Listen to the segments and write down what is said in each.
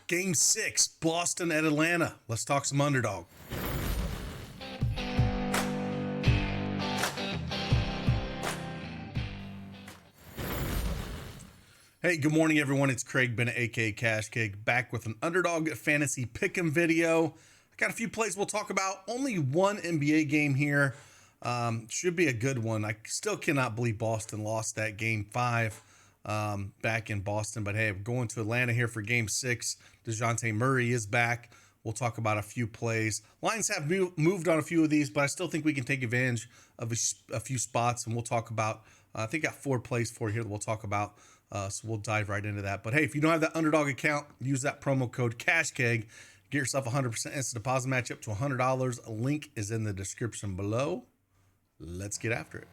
Game 6, Boston at Atlanta. Let's talk some Underdog. Hey, good morning, everyone. It's Craig Bennett, a.k.a. Cash Cake, back with an Underdog fantasy pick'em video. I got a few plays we'll talk about. Only one NBA game here. Should be a good one. I still cannot believe Boston lost that Game 5 back in Boston. But hey, we're going to Atlanta here for Game 6. Dejounte Murray is back. We'll talk about a few plays. Lions have moved on a few of these, but I still think we can take advantage of a few spots. And we'll talk about, I think I got 4 plays for here that we'll talk about. So we'll dive right into that. But hey, if you don't have that Underdog account, use that promo code CashKeg. Get yourself a 100% instant deposit match up to $100. A link is in the description below. Let's get after it.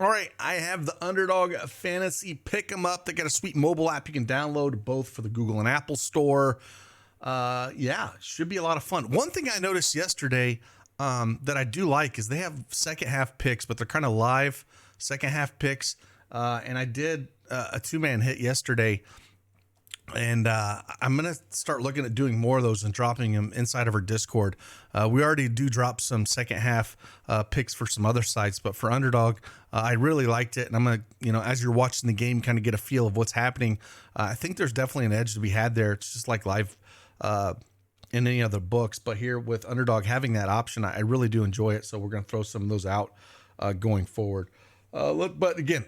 All right, I have the Underdog Fantasy Pick'em Up. They got a sweet mobile app you can download both for the Google and Apple Store. Yeah, should be a lot of fun. One thing I noticed yesterday that I do like is they have second half picks, but they're kind of live second half picks. And I did a 2-man hit yesterday. And I'm going to start looking at doing more of those and dropping them inside of our Discord. We already do drop some second half picks for some other sites, but for Underdog, I really liked it. And I'm going to, as you're watching the game, kind of get a feel of what's happening. I think there's definitely an edge to be had there. It's just like live in any other books. But here with Underdog having that option, I really do enjoy it. So we're going to throw some of those out going forward. But again,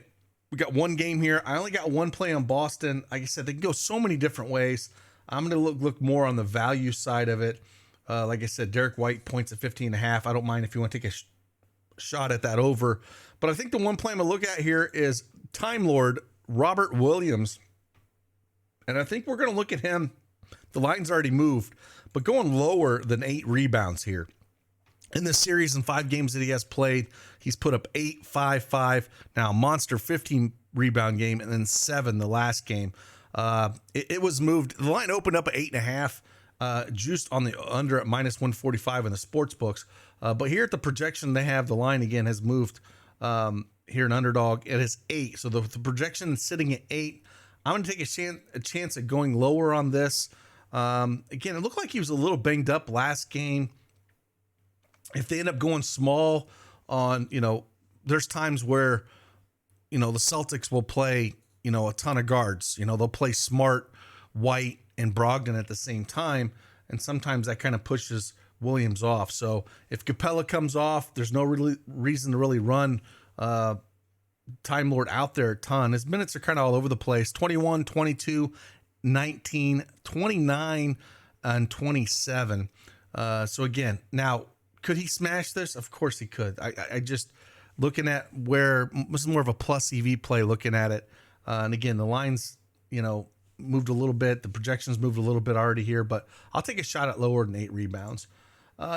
we got one game here. I only got one play on Boston. Like I said, they can go so many different ways. I'm going to look more on the value side of it. Like I said, Derek White points at 15.5. I don't mind if you want to take a shot at that over. But I think the one play I'm going to look at here is Time Lord Robert Williams. And I think we're going to look at him. The line's already moved, but going lower than 8 rebounds here. In this series, in 5 games that he has played, he's put up 8, 5, 5. Now, monster 15 rebound game, and then 7 the last game. It was moved. The line opened up at 8.5, juiced on the under at minus 145 in the sports books. But here at the projection, they have the line again has moved here in Underdog. It is 8. So the projection is sitting at 8. I'm going to take a chance at going lower on this. Again, it looked like he was a little banged up last game. If they end up going small on, there's times where, the Celtics will play, a ton of guards. They'll play Smart, White, and Brogdon at the same time. And sometimes that kind of pushes Williams off. So if Capela comes off, there's no really reason to really run Time Lord out there a ton. His minutes are kind of all over the place. 21, 22, 19, 29, and 27. So again, now, could he smash this? Of course he could. I just looking at where this is more of a plus EV play looking at it. And again, the lines, moved a little bit. The projections moved a little bit already here, but I'll take a shot at lower than 8 rebounds.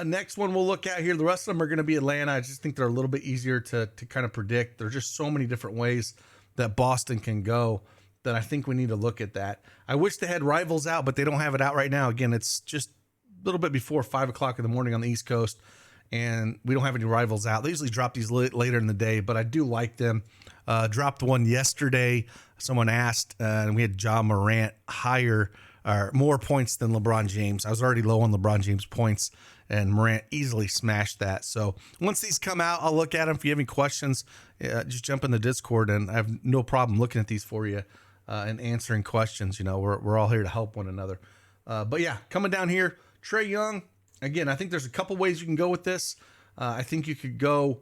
Next one we'll look at here. The rest of them are going to be Atlanta. I just think they're a little bit easier to kind of predict. There's just so many different ways that Boston can go that I think we need to look at that. I wish they had rivals out, but they don't have it out right now. Again, it's just a little bit before 5 o'clock in the morning on the East Coast, and we don't have any rivals out. They usually drop these later in the day, but I do like them. Dropped one yesterday. Someone asked, and we had Ja Morant higher or more points than LeBron James. I was already low on LeBron James points, and Morant easily smashed that. So once these come out, I'll look at them. If you have any questions, just jump in the Discord, and I have no problem looking at these for you and answering questions. We're all here to help one another. But yeah, coming down here, Trae Young. Again, I think there's a couple ways you can go with this. I think you could go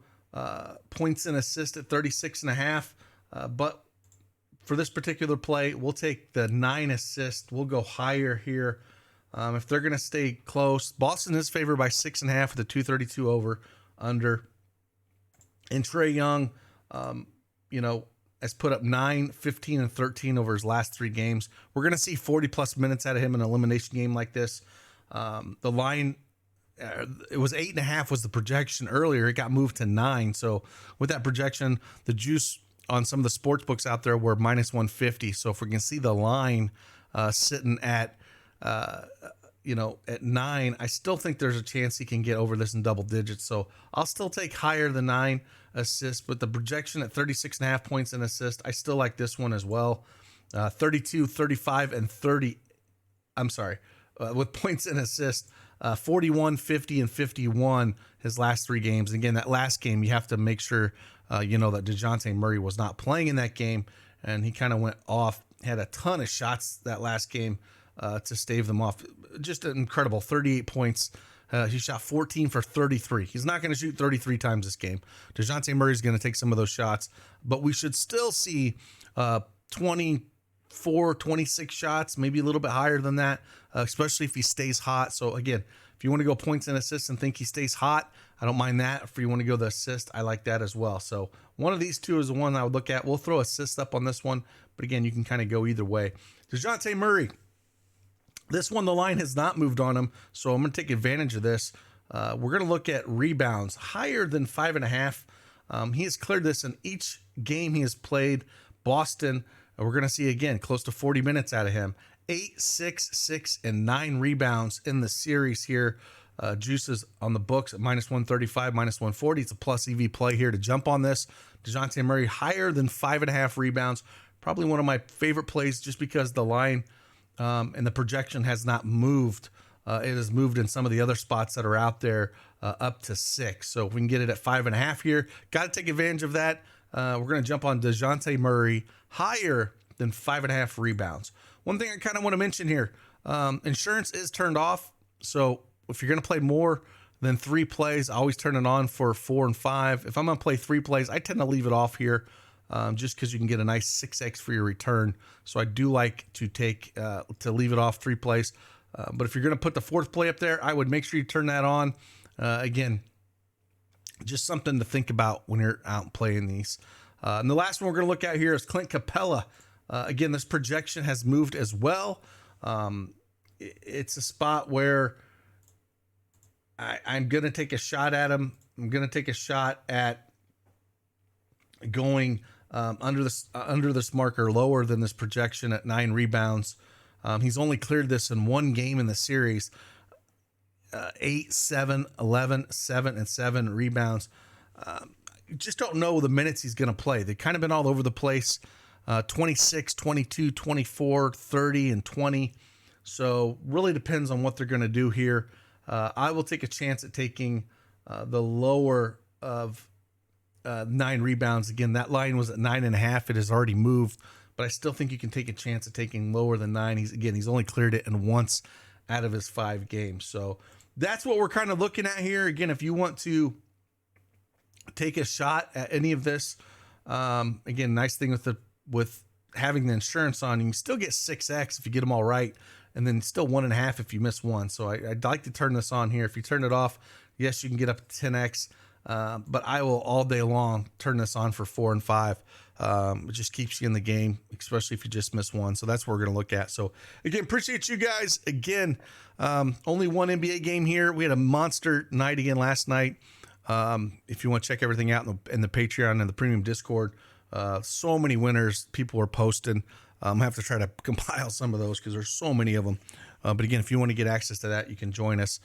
points and assist at 36.5. But for this particular play, we'll take the 9 assists. We'll go higher here. If they're going to stay close, Boston is favored by 6.5 with a 232 over under. And Trae Young, has put up 9, 15, and 13 over his last 3 games. We're going to see 40-plus minutes out of him in an elimination game like this. The line, it was 8.5 was the projection earlier. It got moved to 9. So with that projection, the juice on some of the sports books out there were minus 150. So if we can see the line sitting at, at 9, I still think there's a chance he can get over this in double digits. So I'll still take higher than 9 assists, but the projection at 36.5 points and assists, I still like this one as well. 32, 35, and 30. I'm sorry, with points and assists, 41, 50, and 51 his last 3 games. And again, that last game, you have to make sure, that Dejounte Murray was not playing in that game, and he kind of went off, had a ton of shots that last game to stave them off. Just incredible, 38 points. He shot 14 for 33. He's not going to shoot 33 times this game. Dejounte Murray is going to take some of those shots, but we should still see 24, 26 shots, maybe a little bit higher than that, especially if he stays hot. So again, if you want to go points and assists and think he stays hot, I don't mind that. If you want to go the assist, I like that as well. So one of these two is the one I would look at. We'll throw assist up on this one, but again, you can kind of go either way. Dejounte Murray, this one, the line has not moved on him, so I'm going to take advantage of this. We're going to look at rebounds higher than 5.5. He has cleared this in each game he has played. Boston, we're going to see again close to 40 minutes out of him. 8, 6, 6, and 9 rebounds in the series here. Juices on the books at -135, -140. It's a plus EV play here to jump on this. Dejounte Murray higher than 5.5 rebounds. Probably one of my favorite plays just because the line and the projection has not moved. It has moved in some of the other spots that are out there up to 6. So if we can get it at 5.5 here, got to take advantage of that. We're going to jump on Dejounte Murray higher than 5.5 rebounds. One thing I kind of want to mention here, insurance is turned off. So if you're going to play more than 3 plays, I always turn it on for 4 and 5. If I'm going to play 3 plays, I tend to leave it off here. Just because you can get a nice 6x for your return. So I do like to to leave it off 3 plays. But if you're going to put the 4th play up there, I would make sure you turn that on. Again, just something to think about when you're out playing these. And the last one we're going to look at here is Clint Capela. Again, this projection has moved as well. It's a spot where I'm going to take a shot at him. I'm going to take a shot at going under this marker lower than this projection at 9 rebounds. He's only cleared this in 1 game in the series. 8, 7, 11, 7, and 7 rebounds. Just don't know the minutes he's going to play. They've kind of been all over the place. 26, 22, 24, 30, and 20. So really depends on what they're going to do here. I will take a chance at taking the lower of 9 rebounds. Again, that line was at 9.5. It has already moved, but I still think you can take a chance at taking lower than 9. He's only cleared it in once out of his 5 games. So that's what we're kind of looking at here. Again, if you want to take a shot at any of this, again, nice thing with having the insurance on, you can still get 6x if you get them all right, and then still 1.5 if you miss one. So I'd like to turn this on here. If you turn it off, yes, you can get up to 10x. But I will all day long turn this on for 4 and 5. It just keeps you in the game, especially if you just miss one. So that's what we're going to look at. So again, appreciate you guys. Again, only one NBA game here. We had a monster night again last night. If you want to check everything out in the Patreon and the premium Discord, so many winners people are posting. I have to try to compile some of those because there's so many of them. But again, if you want to get access to that, you can join us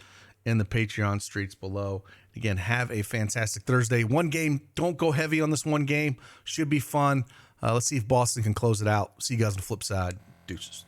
in the Patreon streets below. Again, have a fantastic Thursday. 1 game. Don't go heavy on this 1 game. Should be fun. Let's see if Boston can close it out. See you guys on the flip side. Deuces.